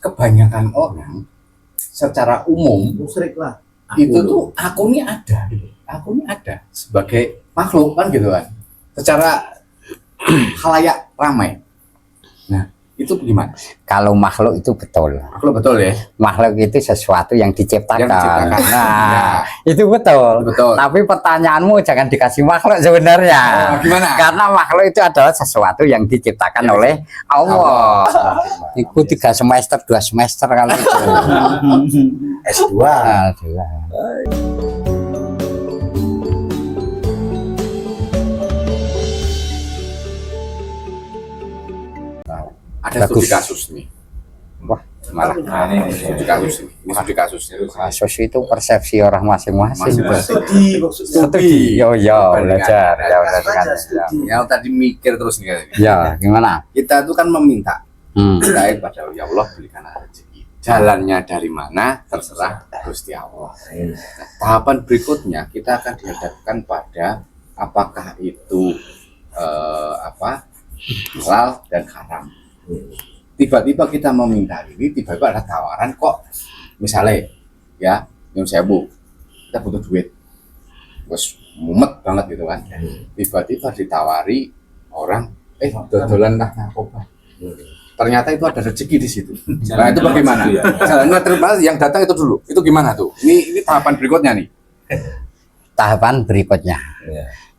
kebanyakan orang secara umum musrik lah. itu tuh akunnya ada gitu. Akunnya ada sebagai makhluk kan gitu kan. Secara khalayak ramai. Nah, itu gimana? Kalau makhluk itu betul. Makhluk betul ya. Makhluk itu sesuatu yang diciptakan. Yang diciptakan. Nah, itu betul. Betul. Tapi pertanyaanmu jangan dikasih makhluk sebenarnya. Gimana? Karena makhluk itu adalah sesuatu yang diciptakan oleh Allah. Itu 3 semester, 2 semester kalau itu. S2. Ada studi kasus nih. Wah, Malah ini studi kasus ini. Ini studi kasus. kasus itu persepsi orang masing-masing. Studi. Yo yo, belajar. Ya, Yang tadi mikir terus nih. ya, gimana? Kita tuh kan meminta doain pada ya Allah berikan rezeki. Jalannya dari mana terserah Gusti Allah. Nah, tahapan berikutnya kita akan dihadapkan pada apakah itu halal dan haram. Tiba-tiba kita meminta ini, tiba-tiba ada tawaran kok, misalnya ya nyun sewu, kita butuh duit, terus mumet banget gitu kan, tiba-tiba ditawari orang, dodolan lah narkoba, ternyata itu ada rezeki di situ. Nah itu bagaimana? Jalannya terus yang datang itu dulu, itu gimana tuh? Ini tahapan berikutnya nih. Tahapan berikutnya,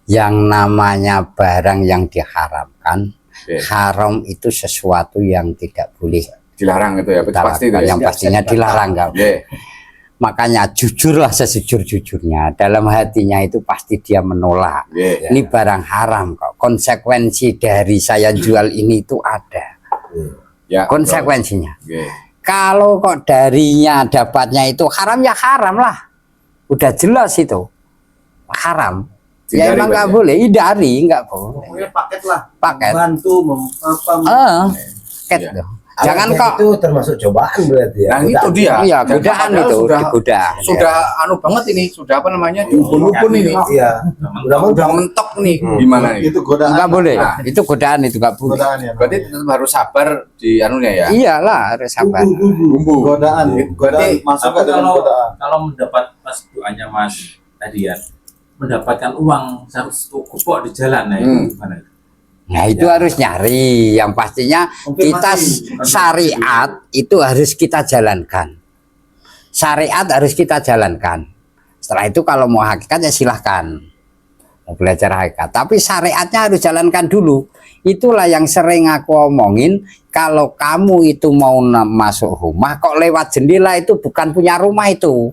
yang namanya barang yang diharamkan. Haram itu sesuatu yang tidak boleh dilarang gitu ya, pasti itu ya? Yang pastinya dilarang kan. Makanya jujurlah sesujur-jujurnya, dalam hatinya itu pasti dia menolak. Ini barang haram kok, konsekuensi dari saya jual ini itu ada konsekuensinya. Kalau kok darinya dapatnya itu haram, ya haram lah, udah jelas itu haram. Ya emang nggak boleh, hindari, nggak boleh. Pokoknya paket lah. Paket. Bantu Paket dong. Jangan kok itu termasuk cobaan berarti ya. Nah itu dia. Iya, godaan itu, digoda. Sudah anu banget ini, sudah apa namanya? Dihubun-hubun ini. Iya. Udah mentok nih. Gimana nih? Itu godaan. Nggak boleh. Itu godaan itu nggak boleh. Godaan ya. Berarti tetap harus sabar di anunya ya. Iyalah, harus sabar. Bumbu. Godaan. Berarti masuk Apa ke dalam godaan. kalau mendapat pas doanya Mas tadi ya, mendapatkan uang 100 gepok di jalan, nah itu gimana? Nah itu harus nyari, yang pastinya kita syariat itu harus kita jalankan. Syariat harus kita jalankan. Setelah itu kalau mau hakikat ya silahkan mau belajar hakikat. Tapi syariatnya harus jalankan dulu. Itulah yang sering aku omongin. Kalau kamu itu mau masuk rumah kok lewat jendela, itu bukan punya rumah itu.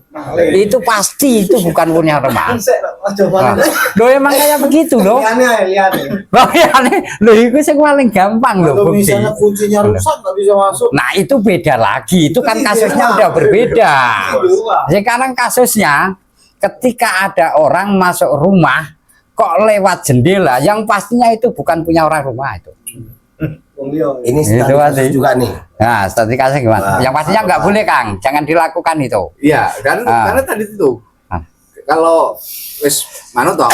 Itu pasti itu bukan punya rumah. Loh emang kayak begitu loh. Loh itu yang paling gampang loh. Kalau misalnya kuncinya rusak nggak bisa masuk. Nah itu beda lagi. Itu kan kasusnya udah berbeda. Sekarang kasusnya ketika ada orang masuk rumah kok lewat jendela, yang pastinya itu bukan punya orang rumah itu. Ini status juga nih. Nah, statistiknya gimana? Yang pastinya nggak boleh, Kang. Jangan dilakukan itu. Iya, karena tadi itu. Kalau wis manut toh,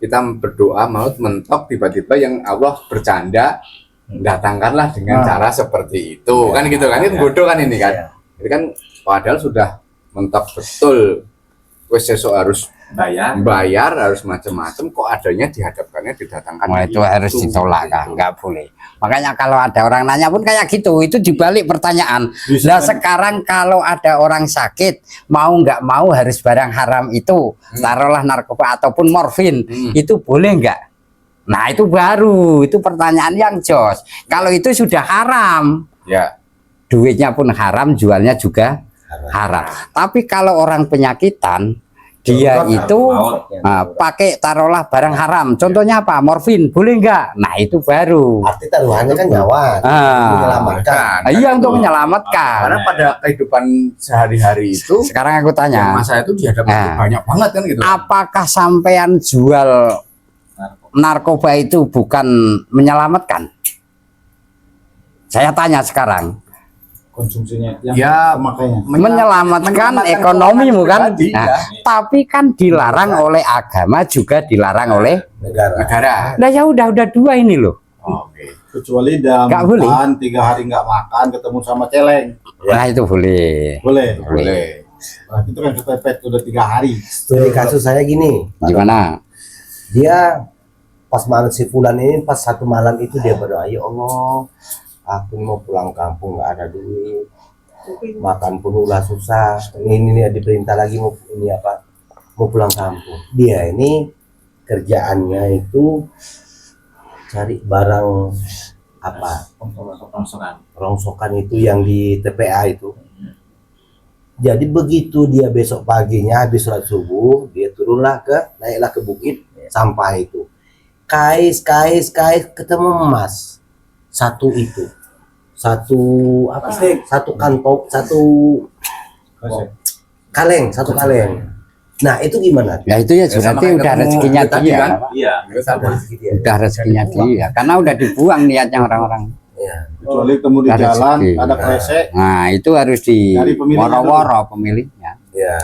kita berdoa manut mentok, tiba-tiba yang Allah bercanda, datangkanlah dengan cara seperti itu. Kan gitu kan? Itu bodoh kan ini kan. Ini kan padahal sudah mentok betul. Wis sesuk harus bayar harus macam-macam, kok adanya dihadapkannya didatangkan. Nah, itu harus ditolak, Kang. Nggak boleh. Makanya kalau ada orang nanya pun kayak gitu, itu dibalik pertanyaan. Nah sekarang kalau ada orang sakit, mau nggak mau harus barang haram itu, taruhlah narkoba ataupun morfin, itu boleh nggak? Nah itu baru, itu pertanyaan yang jos. Kalau itu sudah haram, ya duitnya pun haram, jualnya juga haram. Tapi kalau orang penyakitan, dia itu pakai taruhlah barang haram, contohnya apa, morfin, boleh nggak? Nah itu baru. Arti taruhannya kan nyawa, menyelamatkan. Iya untuk menyelamatkan. Karena pada kehidupan sehari-hari itu, sekarang aku tanya, masa itu dihadapkan banyak banget kan gitu. Apakah sampean jual narkoba itu bukan menyelamatkan? Saya tanya sekarang. Konsumsinya ya makanya menyelamatkan ekonomimu kan. Nah, tapi kan dilarang oleh agama, juga dilarang oleh negara. Nah ya udah dua ini loh. Oke. Kecuali Nggak boleh. dalam 3 hari nggak makan ketemu sama celeng. Nah itu boleh. Boleh. Boleh. Nah, itu kan kepepet udah 3 hari. Studi kasus saya gini, Gimana? dia pas malam si Fulan ini pas satu malam itu dia berdoa, ya Allah, aku ini mau pulang kampung nggak ada duit, makan pun ulah susah, ini diperintah lagi mau ini apa, mau pulang kampung. Dia ini kerjaannya itu cari barang apa, Rongsokan. rongsokan itu yang di TPA itu. Jadi begitu dia besok paginya habis sholat subuh, dia naiklah ke bukit sampah itu. Kais ketemu emas. Satu itu. Satu apa? Satu kantong, satu kaleng, satu kaleng. Nah, itu gimana? Ya itu ya berarti udah rezekinya tadi dia. kan? Iya. Sama rezeki dia. Udah rezekinya dia. Karena udah dibuang niatnya orang-orang. Ya. Kecuali ketemu di Ada jalan rezeki. ada kresek. Nah itu harus di Cari pemiliknya woro-woro pemiliknya. Ya.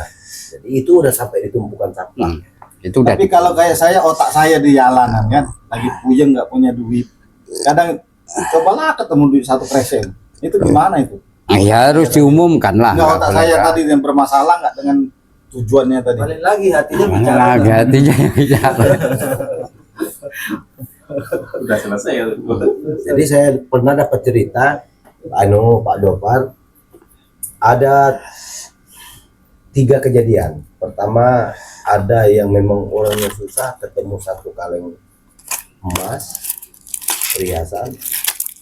Jadi itu udah sampai di tumpukan sampah. Itu udah Tapi kalau kayak saya, otak saya di jalanan kan, lagi puyeng nggak punya duit. Kadang cobalah ketemu di satu kresek. Itu gimana itu? ya harus diumumkan lah. Nggak, otak boleh saya kan. tadi yang bermasalah nggak dengan tujuannya tadi. Balik lagi hatinya Mana bicara. lagi hatinya yang bicara. Udah selesai ya. Jadi saya pernah dapat cerita, Pak Dopar, ada 3 kejadian. Pertama, ada yang memang orangnya susah, ketemu satu kaleng emas, perhiasan.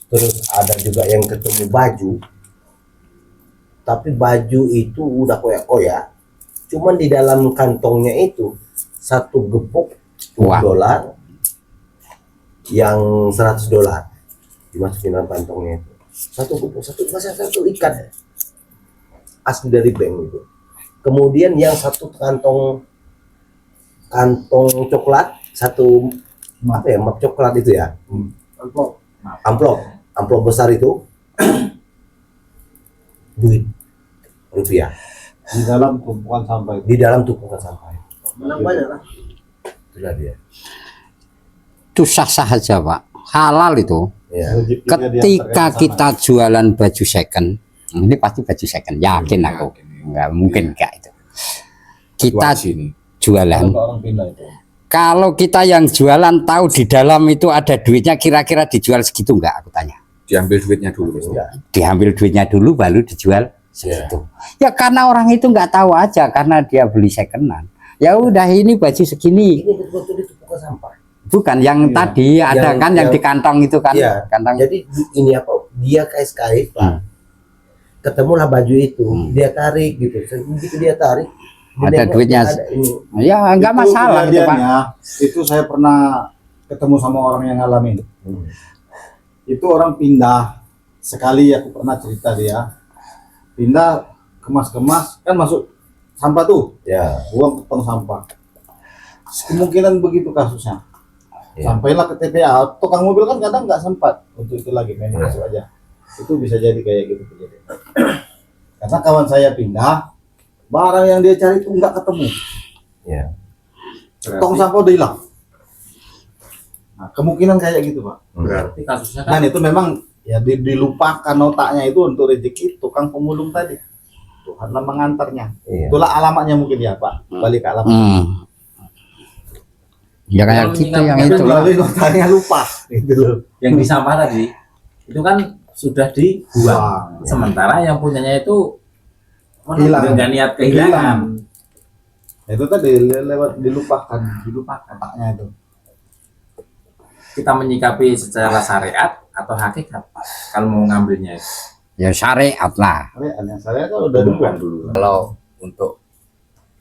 Terus ada juga yang ketemu baju, tapi baju itu udah koyak-koyak. Cuman di dalam kantongnya itu satu gepuk Wah. dolar yang $100 dimasukin dalam kantongnya itu. Satu gepuk, satu ikan asli dari bank itu. Kemudian yang satu kantong coklat, satu apa ya, map coklat itu ya, amplop besar itu duit rupiah Di dalam tumpukan sampah itu. di dalam tumpukan sampah. Menang banyak lah. Itulah dia. Itu sah-sah aja Pak. Halal itu. Ya. Ketika kita jualan baju second, ini pasti baju second. Yakin aku. Nggak mungkin enggak itu. Kita Sini. jualan. Orang pindah itu. Kalau kita yang jualan tahu di dalam itu ada duitnya, kira-kira dijual segitu enggak? Aku tanya. Diambil duitnya dulu. Diambil duitnya dulu baru dijual segitu. Ya karena orang itu nggak tahu aja karena dia beli secondan. Ya udah ini baju segini. Ini betul-betul di tumpukan sampah. Bukan yang Iya. tadi ada Yang- kan yang yang- di kantong itu kan. Iya. Kantong. Jadi ini apa? Dia kais-kais Pak. Ketemulah baju itu, dia tarik gitu. Begitu dia tarik, dia Ada nengok, duitnya. ada ini. Ya nggak Itu masalah itu Pak. kejadiannya, itu saya pernah ketemu sama orang yang ngalamin. Itu orang pindah sekali, aku pernah cerita dia pindah kemas-kemas kan masuk sampah tuh, Ya. buang ke tong sampah. Kemungkinan begitu kasusnya. Ya. Sampailah ke TPA, tukang mobil kan kadang nggak sempat untuk itu lagi, main Ya. masuk aja. Itu bisa jadi kayak gitu kejadian. Karena kawan saya pindah, barang yang dia cari itu nggak ketemu. Ya. Tong sampah udah hilang. Nah, kemungkinan kayak gitu Pak. Berarti kasusnya kan Dan itu memang ya dilupakan otaknya itu untuk rezeki tukang pemulung tadi. Tuhanlah mengantarnya. Iya. Itulah alamatnya mungkin ya Pak. Balik ke alamat. Ya kayak Kalau gitu mengingat- yang Itu itu. balik otaknya lupa. Itu loh. yang di sampah tadi itu kan sudah dibuang. Wah, Sementara yang punyanya itu Hilang. dengan niat kehilangan. Itu tadi lewat dilupakan otaknya itu. Kita menyikapi secara syariat atau hakikat kalau mau ngambilnya itu. Ya syariat lah. Yang saya kan udah duluan dulu. Kalau untuk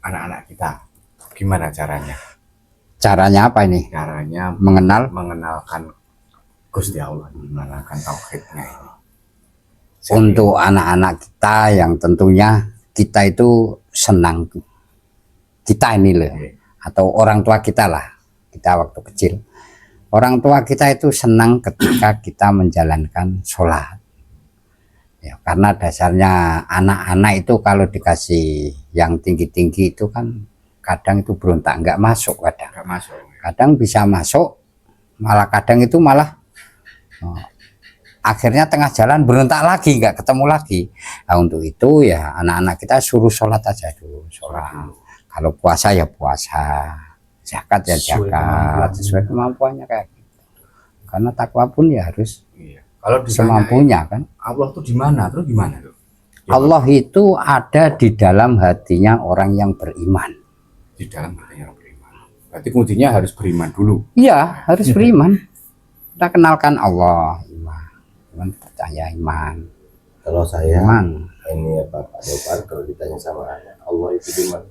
anak-anak kita, gimana caranya? Caranya apa ini? Caranya mengenalkan Gusti Allah, mengenalkan tauhidnya ini. Untuk anak-anak kita yang tentunya kita itu senang, kita ini loh, atau orang tua kita lah, kita waktu kecil, orang tua kita itu senang ketika kita menjalankan sholat ya, karena dasarnya anak-anak itu kalau dikasih yang tinggi-tinggi itu kan kadang itu berontak, nggak masuk, Nggak masuk. kadang bisa masuk, malah kadang itu malah akhirnya tengah jalan berontak lagi, nggak ketemu lagi. Nah, untuk itu ya anak-anak kita suruh sholat aja dulu, sholat. Kalau puasa ya puasa, zakat ya zakat, sesuai kemampuannya kayak gitu. Karena takwa pun ya harus Iya. Kalau ditanyain semampunya kan. Allah tuh di mana? Terus gimana tuh? Allah itu ada di dalam hatinya orang yang beriman. Di dalam hatinya orang beriman. Berarti kuncinya harus beriman dulu. Iya, harus beriman. Kita kenalkan Allah, iman percaya iman. Kalau saya Iman. ini ya Pak Depar, kalau ditanya sama anak, Allah itu di mana?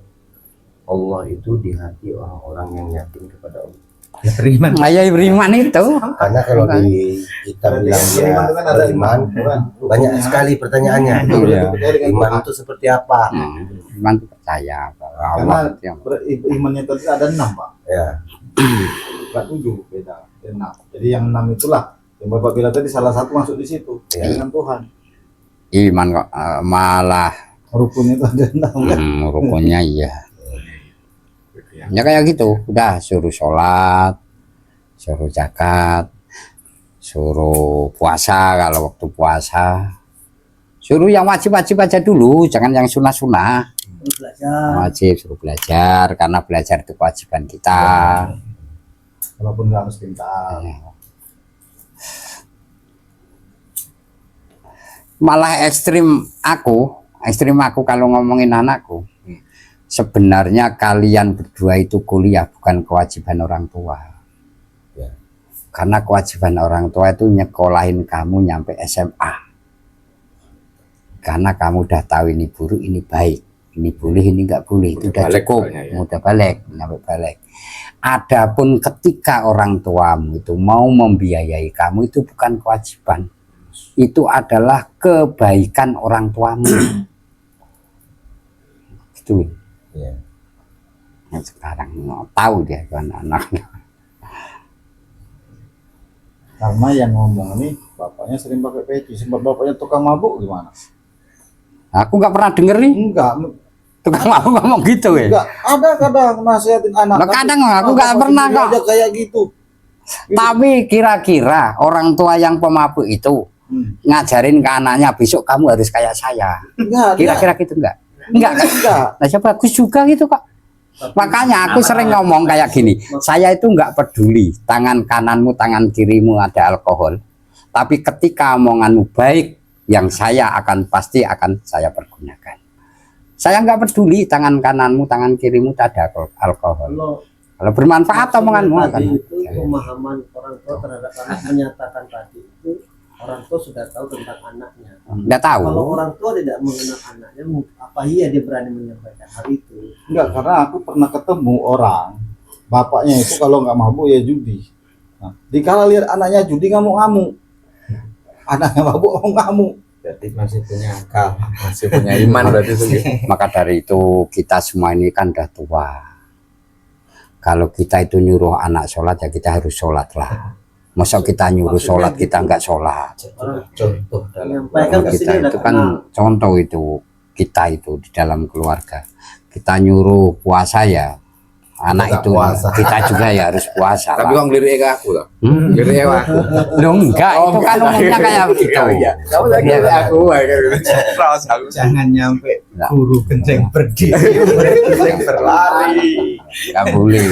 Allah itu di hati orang-orang yang yakin kepada Allah. Beriman. Ayah beriman itu. Karena kalau di kita bilang dia beriman, banyak sekali pertanyaannya. Iya. Iman itu seperti apa? Iman itu percaya bahwa Karena Allah itu yang berimannya tadi ada 6 Pak, Ya, bukan 7 beda, ada 6. Jadi yang 6 itulah yang Bapak bilang tadi salah satu masuk di situ Iya. dengan Tuhan. iman kok malah Rukun itu ada 6 kan. rukunnya iya. Gitu ya. Ya kayak gitu, udah suruh sholat, suruh zakat, suruh puasa kalau waktu puasa. Suruh yang wajib-wajib aja dulu, jangan yang sunnah-sunnah. Wajib suruh belajar, karena belajar itu kewajiban kita. Walaupun nggak harus pintar. Malah ekstrim aku kalau ngomongin anakku. Sebenarnya kalian berdua itu kuliah bukan kewajiban orang tua. Ya. Karena kewajiban orang tua itu nyekolahin kamu nyampe SMA. Karena kamu udah tahu ini buruk, ini baik, ini boleh, ini nggak boleh, itu udah balik cukup, soalnya, ya. udah balik, nyampe balik. Adapun ketika orang tuamu itu mau membiayai kamu itu bukan kewajiban, itu adalah kebaikan orang tuamu. Itu. ya. Nah, sekarang tahu dia kan anak-anak. Karena yang ngomong ini bapaknya sering pakai peci, sempat bapaknya tukang mabuk gimana? Aku nggak pernah denger nih Enggak, tukang mabuk ngomong gitu ya. enggak. Ada kadang nasihatin anak. Nah, kadang aku nggak pernah kok. Aja kayak gitu. Tapi kira-kira orang tua yang pemabuk itu ngajarin ke anaknya besok kamu harus kayak saya. Enggak, Kira-kira gitu enggak? Enggak kan? enggak. Nah, siapa bagus juga gitu kok. Makanya aku sering ngomong kayak gini, saya itu enggak peduli tangan kananmu, tangan kirimu ada alkohol. Tapi ketika omonganmu baik, yang saya pasti akan saya pergunakan. Saya enggak peduli tangan kananmu, tangan kirimu ada alkohol. Kalau bermanfaat omonganmu akan. tadi itu pemahaman orang tua terhadap anak menyatakan tadi itu orang tua sudah tahu tentang anaknya. Enggak tahu. Kalau orang tua tidak mengenal anaknya, apa iya dia berani menyampaikan hal itu? Enggak, karena aku pernah ketemu orang bapaknya itu kalau nggak mabuk ya judi. Nah, dikala lihat anaknya judi ngamuk-ngamuk. Anaknya mabuk ngamuk. Berarti masih punya akal. Masih punya iman berarti itu. Maka dari itu kita semua ini kan udah tua. Kalau kita itu nyuruh anak sholat ya kita harus sholat lah. Masa kita nyuruh sholat kita nggak sholat. Contoh dalam Menyampaikan Kalau ke kita sini udah itu kan kenal. contoh itu kita itu di dalam keluarga. Kita nyuruh puasa ya anak Kita itu puasa. kita juga ya harus puasa Tapi lah. kok ngelirik ke aku loh. Hmm? Ngelirik ke aku. Loh, enggak, itu kan umumnya kayak begitu. Iya. Kamu lagi Iya, ngelirik kan? aku kayak gitu. Terus aku Jangan nyampe Enggak. guru kenceng berdiri. sering berlari. Enggak boleh.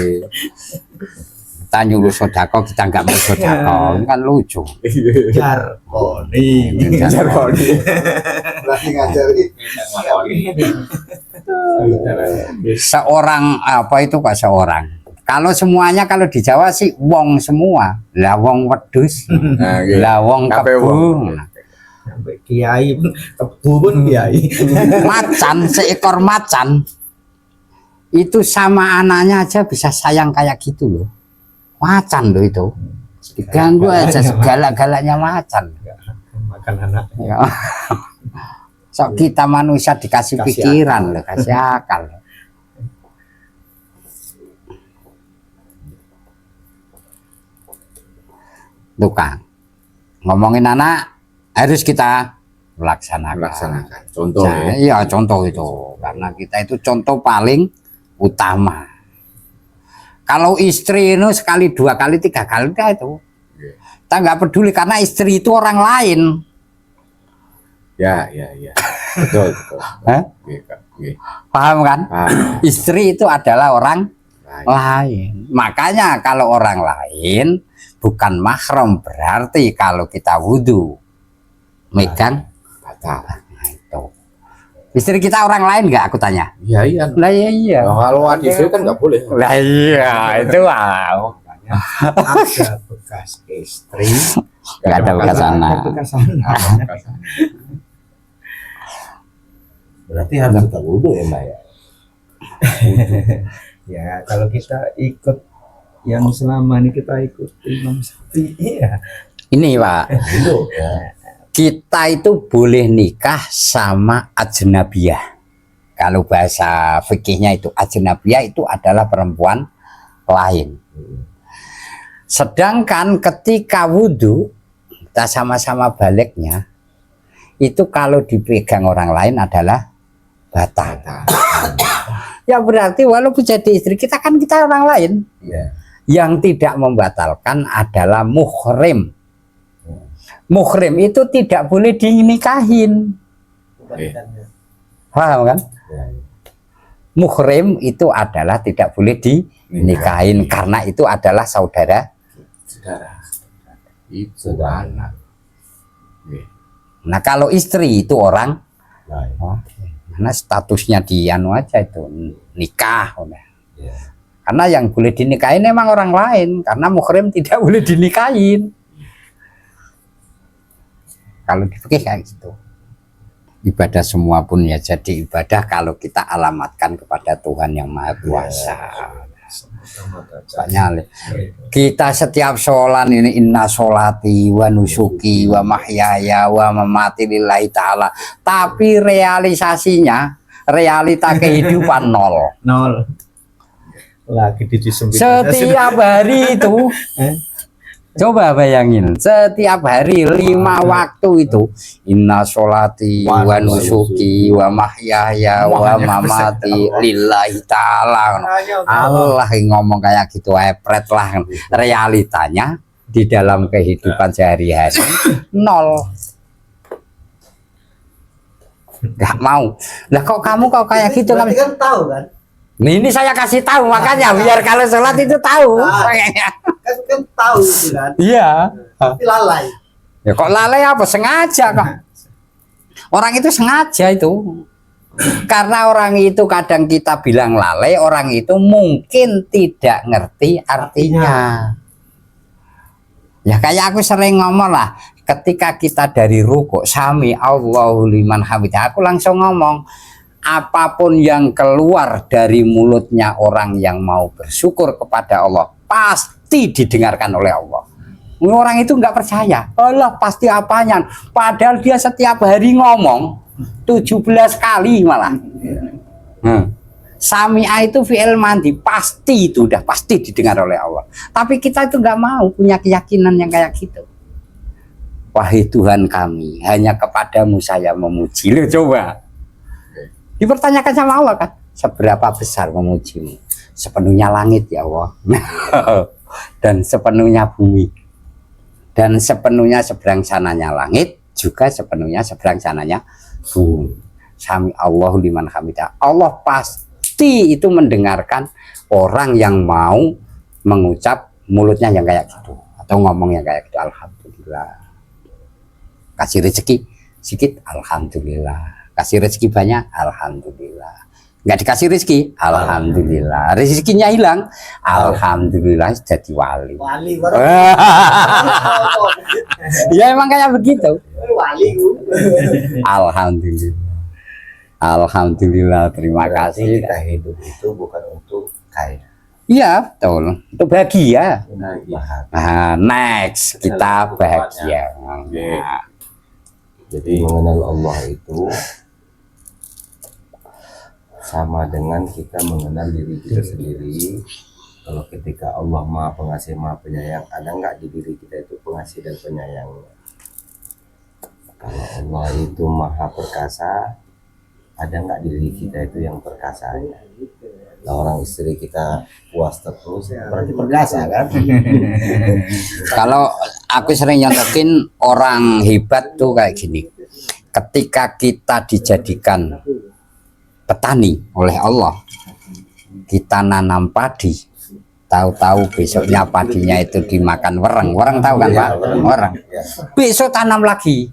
Kita nyuruh sodako, kita enggak mau sodako, ini kan lucu. Jar. Oh, nih. Jar koni. Berani ngajarin. Seorang apa itu kok seorang? Kalau semuanya kalau di Jawa sih wong semua. Lah wong wedhus. Nah, gitu. Lah wong Kabeh kebu. wong. Sampai kiai pun kebu pun kiai. Macan, seekor macan itu sama anaknya aja bisa sayang kayak gitu loh. Macan loh itu. Diganggu aja segala-galanya macan. Makan anak. Ya. Sok kita manusia dikasih pikiran loh, kasih akal. Tuh Kang, ngomongin anak harus kita laksanakan. Melaksanakan. Contoh Nah, ya. iya contoh itu, karena kita itu contoh paling utama. Kalau istri itu sekali, dua kali, tiga kali dah itu. Kita nggak peduli karena istri itu orang lain. Ya. Betul. Hah? Iya, Kak. Iya. Paham kan? Paham. Istri itu adalah orang Lain. lain. Makanya kalau orang lain bukan mahram, berarti kalau kita wudhu megang Batal. nah, itu. Istri kita orang lain nggak? Aku tanya. Iya. Lah iya. Nah, kalau adik istri kan nggak boleh. Lah iya itu wow. Ada bekas istri, Nggak ada bekas anak. bekas anak. Berarti harus tetap wudhu ya Mbak ya. Ya kalau kita ikut yang selama ini kita ikut Imam Syafi'i ya. Ini Pak, Wudhu ya. kita itu boleh nikah sama ajnabiyah. Kalau bahasa fikihnya itu ajnabiyah itu adalah perempuan lain. Sedangkan ketika wudhu kita sama-sama baliknya itu kalau dipegang orang lain adalah batal. Ya berarti walaupun jadi istri kita kan kita orang lain. Ya. Yang tidak membatalkan adalah muhrim. Muhrim itu tidak boleh dinikahin. Kebalikannya. Paham kan? Ya. Muhrim itu adalah tidak boleh dinikahin karena itu adalah saudara. Saudara. Itu anak. Iya. Nah kalau istri itu orang, Lain. karena statusnya di anu aja itu nikah udah. Ya. Karena yang boleh dinikahin memang orang lain karena muhrim tidak boleh dinikahin. Kalau di fikih kayak gitu. Ibadah semua pun ya jadi ibadah kalau kita alamatkan kepada Tuhan yang Maha Kuasa. Banyak. Kita setiap sholat ini inna sholati wa nusuki wa mahyaya wa mamati lillahi ta'ala. Tapi realisasinya, realita kehidupan nol. Nol. Lagi disempit. Setiap hari itu, coba bayangin, setiap hari 5 waktu itu inna sholati wa nusuki wa mahyaya wa mamati lillahi ta'ala. Allah yang ngomong kayak gitu epret lah. Realitanya di dalam kehidupan sehari-hari nol. Gak mau. Lah kok kamu kok kayak gitu Berarti kan tahu kan? Ini saya kasih tahu makanya biar kalau sholat itu tahu. Makanya. Kan tahu itu kan. Iya. Tapi lalai. Ya kok lalai apa? Sengaja kok. Orang itu sengaja itu. Karena orang itu kadang kita bilang lalai, orang itu mungkin tidak ngerti artinya. Ya kayak aku sering ngomong lah, ketika kita dari rukuk sami Allahu liman hamidah, aku langsung ngomong apapun yang keluar dari mulutnya orang yang mau bersyukur kepada Allah pasti didengarkan oleh Allah. Orang itu nggak percaya, Allah pasti apanya, padahal dia setiap hari ngomong 17 kali malah. Sami'a itu fi'il mandi, pasti itu udah pasti didengar oleh Allah. Tapi kita itu nggak mau punya keyakinan yang kayak gitu. Wahai Tuhan kami, hanya kepadamu saya memuji. Loh, coba dipertanyakan sama Allah kan, seberapa besar memujimu? Sepenuhnya langit ya Allah. Dan sepenuhnya bumi. Dan sepenuhnya seberang sananya langit, juga sepenuhnya seberang sananya bumi. Sami Allahu liman hamidah. Allah pasti itu mendengarkan orang yang mau mengucap mulutnya yang kayak gitu atau ngomong yang kayak gitu. Alhamdulillah. Kasih rezeki sedikit, alhamdulillah. Kasih rezeki banyak, alhamdulillah. Nggak dikasih rezeki, alhamdulillah. Rezekinya hilang, alhamdulillah jadi wali. Wali baru. Ya emang kayak begitu. Wali gua. Alhamdulillah. Alhamdulillah, terima Berarti kasih. kita hidup itu bukan untuk kaya. Iya, betul. Itu bahagia. Bahagia. Nah, next kita bahagia. Nah, Jadi mengenal Allah itu sama dengan kita mengenal diri kita sendiri. Kalau ketika Allah Maha Pengasih Maha Penyayang, ada nggak di diri kita itu pengasih dan penyayang? Kalau Allah itu Maha Perkasa, ada nggak di diri kita itu yang perkasanya? Nah, orang istri kita puas terus, berarti perkasa kan? kalau aku sering nyontokin orang hebat tuh kayak gini. Ketika kita dijadikan petani oleh Allah, kita nanam padi, tahu-tahu besoknya padinya itu dimakan wereng. Wereng tahu kan Pak? Wereng. Besok tanam lagi,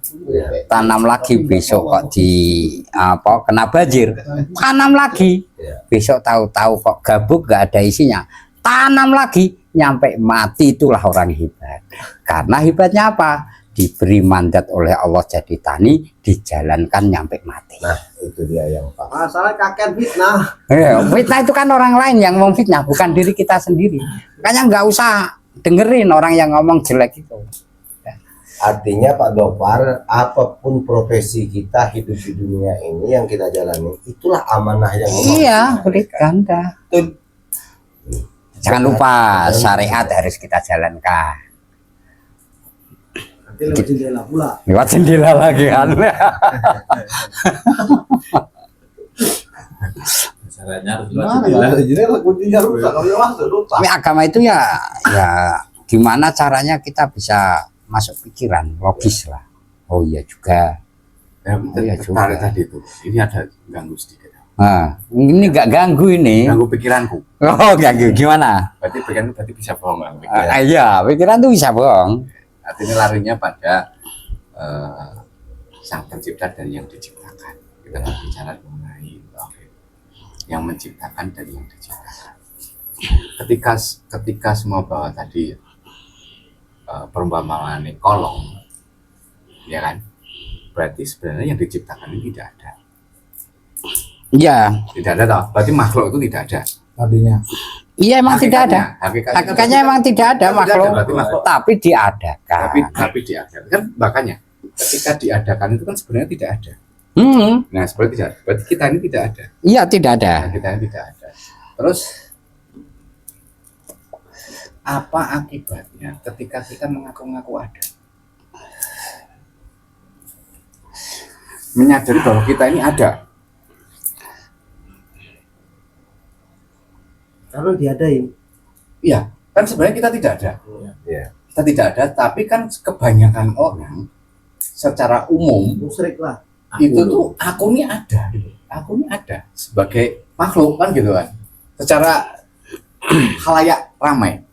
besok kok kena banjir, tanam lagi. Besok tahu-tahu kok gabuk gak ada isinya, tanam lagi, nyampe mati. Itulah orang hebat. Karena hebatnya apa? Diberi mandat oleh Allah jadi tani, dijalankan nyampe mati. Nah, itu dia yang Pak. Masalah kakek fitnah. Fitnah itu kan orang lain yang ngomong fitnah, bukan diri kita sendiri. Makanya nggak usah dengerin orang yang ngomong jelek itu. Artinya Pak Dopar, apapun profesi kita hidup di dunia ini yang kita jalani, itulah amanah yang Iya, berikan dah. Jangan lupa syariat harus kita jalankan. Nanti lewat jendela pula. Lewat jendela lagi kan. Syaratnya harus lewat jendela. Jadi kuncinya rusak, kalau yang masuk rusak. Tapi agama itu ya gimana caranya kita bisa masuk pikiran logis lah. Oh iya juga. Ya, tertarik tadi itu. Ini ada ganggu sedikit. Nah, ini nggak ganggu ini. Ganggu pikiranku. Oh, ganggu gimana? Berarti pikiranku tadi bisa bohong Bang. Iya, pikiran tuh bisa bohong. Artinya larinya pada sang pencipta dan yang diciptakan. Kita bicara mengenai yang menciptakan dan yang diciptakan. Ketika semua bahwa tadi perumpamaan kolong, ya kan? Berarti sebenarnya yang diciptakan ini tidak ada. Iya. Tidak ada toh. Berarti makhluk itu tidak ada. Tadinya. Iya emang tidak ada. Hakikatnya emang tidak ada makhluk, tapi diadakan. Tapi diadakan. Kan makanya ketika diadakan itu kan sebenarnya tidak ada. Nah, seperti tidak. Berarti kita ini tidak ada. Iya, tidak ada. Nah, kita ini tidak ada. Terus apa akibatnya ketika kita mengaku-ngaku ada? Menyadari bahwa kita ini ada. Kalau diadain. Iya, kan sebenarnya kita tidak ada. Iya. Kita tidak ada, tapi kan kebanyakan orang secara umum Musyrik lah. itu tuh aku ini ada, aku ini ada sebagai makhluk kan gitu kan, secara khalayak ramai.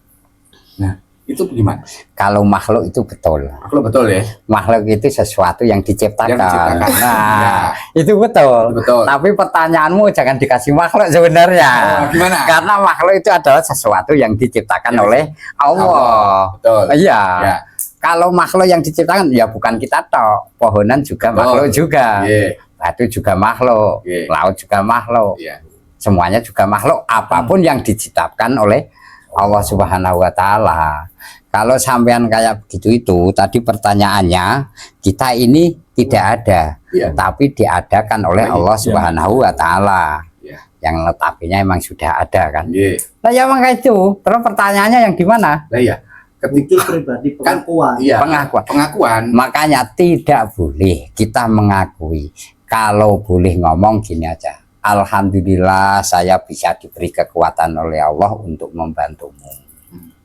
Nah itu gimana? Kalau makhluk itu betul. Makhluk betul ya? Makhluk itu sesuatu yang diciptakan. Yang diciptakan. Nah, itu betul. Betul. Tapi pertanyaanmu jangan dikasih makhluk sebenarnya. Gimana? Karena makhluk itu adalah sesuatu yang diciptakan oleh Allah. Betul. Iya. Ya. Kalau makhluk yang diciptakan ya bukan kita tok. Pohonan juga Betul. makhluk juga. Iya. Batu juga makhluk. Iya. Laut juga makhluk. Iya. Semuanya juga makhluk. Apapun yang diciptakan oleh Allah Subhanahu wa Ta'ala. Kalau sampean kayak begitu itu tadi pertanyaannya, kita ini tidak ada, Iya. tapi diadakan oleh Iya. Allah Subhanahu wa Ta'ala. Iya. Yang notabene emang sudah ada kan. Iya. Nah ya emang kayak itu. Terus pertanyaannya yang di mana? Nah iya. Itu pribadi Kan- pengakuan. Iya. Pengakuan. Pengakuan. Makanya tidak boleh kita mengakui. Kalau boleh ngomong gini aja. Alhamdulillah saya bisa diberi kekuatan oleh Allah untuk membantumu.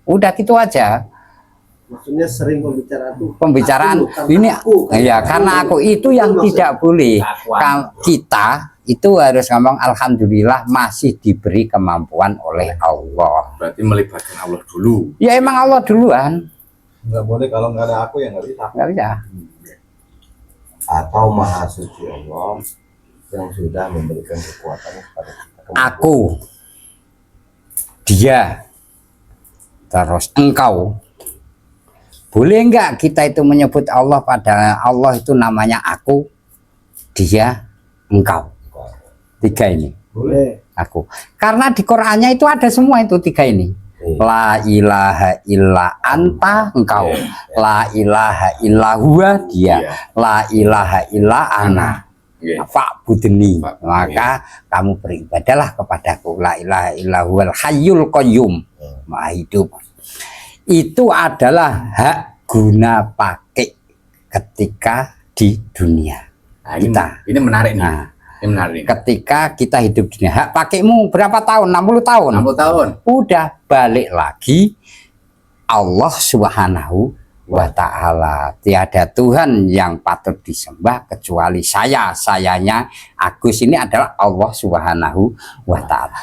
Udah gitu aja. Maksudnya sering pembicaraan tuh. Pembicaraan Aku, karena ini aku. ya karena aku itu yang maksudnya. tidak boleh. Pengakuan. Kita itu harus ngomong alhamdulillah masih diberi kemampuan oleh Allah. Berarti melibatkan Allah dulu. Ya emang Allah duluan. Nggak boleh kalau nggak ada aku ya nggak bisa. Nggak bisa. Atau Maha Suci Allah yang sudah memberikan kekuatan kepada kita. Aku, dia, terus engkau. Boleh enggak kita itu menyebut Allah pada Allah itu namanya aku, dia, engkau. Tiga ini. Boleh. Aku. Karena di Qur'annya itu ada semua itu tiga ini. La ilaha illa anta engkau. La ilaha illa huwa dia. Iya. La ilaha illa ana. Iya. Fa'budni. Fa'budni. Maka kamu beribadahlah kepadaku. La ilaha illa huwal hayyul qayyum. Maha hidup. Itu adalah hak guna pakai ketika di dunia. Nah, ini, Kita. ini menarik nih. Nah, Ini menarik. nih. ketika kita hidup di dunia, hak pakaimu berapa tahun? 60 tahun. 60 tahun. Udah balik lagi, Allah Subhanahu wa ta'ala. Tiada Tuhan yang patut disembah kecuali saya. Sayanya Agus ini adalah Allah Subhanahu wa ta'ala.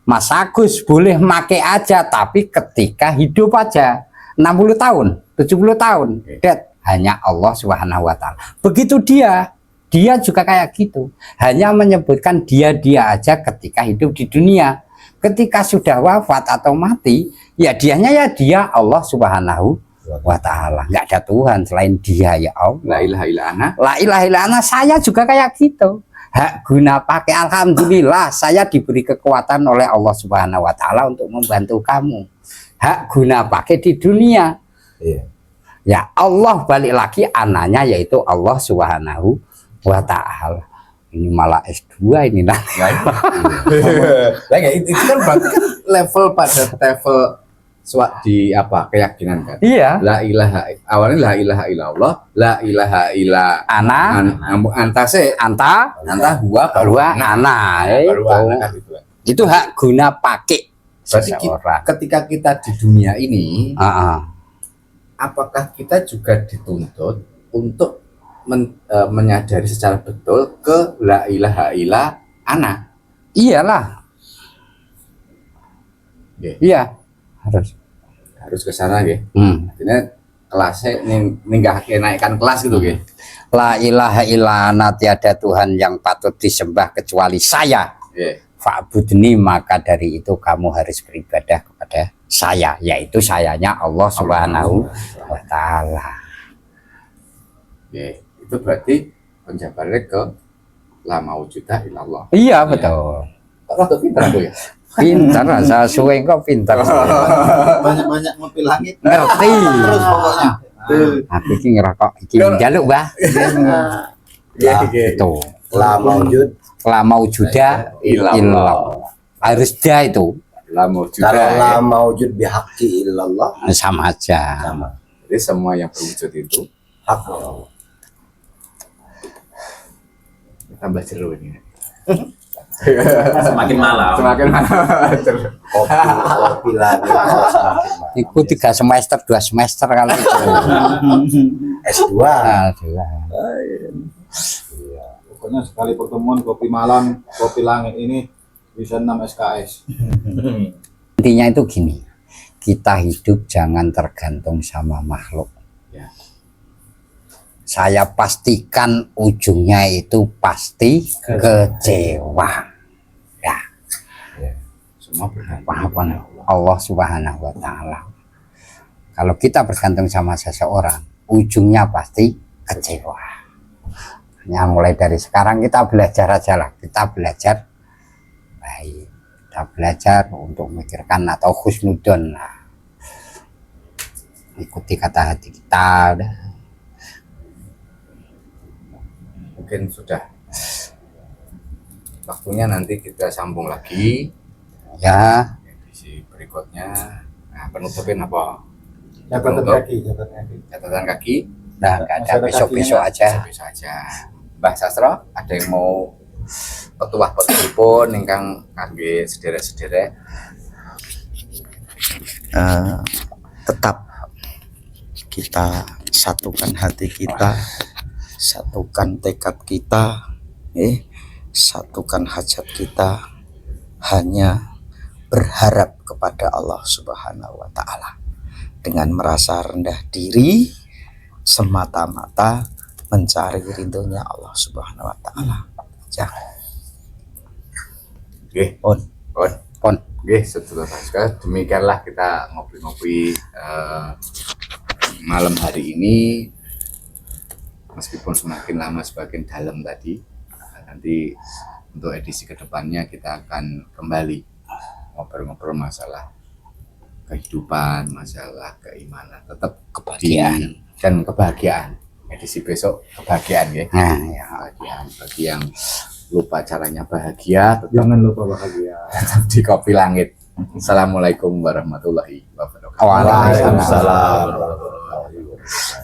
Mas Agus boleh make aja, tapi ketika hidup aja 60 tahun, 70 tahun, that hanya Allah Subhanahu wa ta'ala. Begitu dia juga kayak gitu. Hanya menyebutkan dia aja ketika hidup di dunia. Ketika sudah wafat atau mati, ya dianya ya dia Allah Subhanahu wa ta'ala. Nggak ada Tuhan selain dia, ya Allah. La ilaha illa ana. La ilaha illa ana, saya juga kayak gitu. Hak guna pakai alhamdulillah saya diberi kekuatan oleh Allah Subhanahu wa ta'ala untuk membantu kamu. Hak guna pakai di dunia. Iya. Ya Allah balik lagi ananya yaitu Allah Subhanahu wa ta'ala. Ini malah S2 ini nah. Lah itu kan berarti kan level pada level di apa keyakinan kan. Iya. La ilaha awalnya la ilaha illallah, la ilaha illa Ana, anta, huwa baru ana. baru ana kan gitu. Itu hak guna pakai Berarti seseorang. ketika kita di dunia ini, Ah, apakah kita juga dituntut untuk menyadari secara betul ke la ilaha illa ana? iyalah. Nggih. Iya, harus. Ke sana nggih. Artinya kelasnya naikkan kelas gitu nggih. La ilaha illa ana, tiada Tuhan yang patut disembah kecuali saya. Nggih. Fa'budni, maka dari itu kamu harus beribadah kepada saya, yaitu sayanya Allah Subhanahu wa ta'ala. Nggih. Itu berarti penjabarannya ke la maujuda illallah. Iya betul. Rada pinter aku ya. Pintar, saya suwe kok pintar. Banyak-banyak ngopi langit. Ngerti. Terus pokoknya. Aku iki ngerokok iki njaluk, Mbah. Itu. La maujud. La maujuda illallah. Harus dia itu La maujuda. Kalau la maujud bihaqqi illallah sama aja. sama. Jadi semua yang berwujud itu Hak Allah. tambah seru ini. Semakin malam. Semakin Kopi lagi kalau semakin mahal. Iku 3 semester, 2 semester kali itu. S2. Aduh. Pokoknya sekali pertemuan kopi malam, kopi langit ini bisa 6 SKS. Intinya itu gini, kita hidup jangan tergantung sama makhluk. Ya. Saya pastikan ujungnya itu pasti kecewa. Ya, semua bergantung apa Allah Subhanahu wa ta'ala. Kalau kita bergantung sama seseorang, ujungnya pasti kecewa. Ya, mulai dari sekarang kita belajar aja lah, kita belajar baik, kita belajar untuk memikirkan atau husnudon lah. Ikuti kata hati kita udah. mungkin sudah waktunya nanti kita sambung lagi Ya, edisi berikutnya. Nah, penutupin apa? Catatan Penutup. kaki, catatan kaki. Catatan kaki. nah nggak ada, Masih ada besok-besok kakinya, aja. Bisa aja. Mbah Sastro, ada yang mau petuah-petuhipun ingkang kangge sederek-sederek. Tetap kita satukan hati kita, satukan tekad kita, satukan hajat kita, hanya berharap kepada Allah Subhanahu wa ta'ala dengan merasa rendah diri, semata-mata mencari ridhonya Allah Subhanahu wa ta'ala. Oke. Pon. Oke, setelah sekali demikianlah kita ngopi-ngopi malam hari ini. Meskipun semakin lama semakin dalam tadi. Nanti untuk edisi kedepannya kita akan kembali ngobrol-ngobrol masalah kehidupan, masalah keimanan, tetap Kebahagiaan. dan kebahagiaan. Edisi besok kebahagiaan ya. Nah, ya. Kebahagiaan bagi yang lupa caranya bahagia tetap Jangan lupa bahagia. di Kopi Langit. Assalamualaikum warahmatullahi wabarakatuh. Waalaikumsalam. Waalaikumsalam.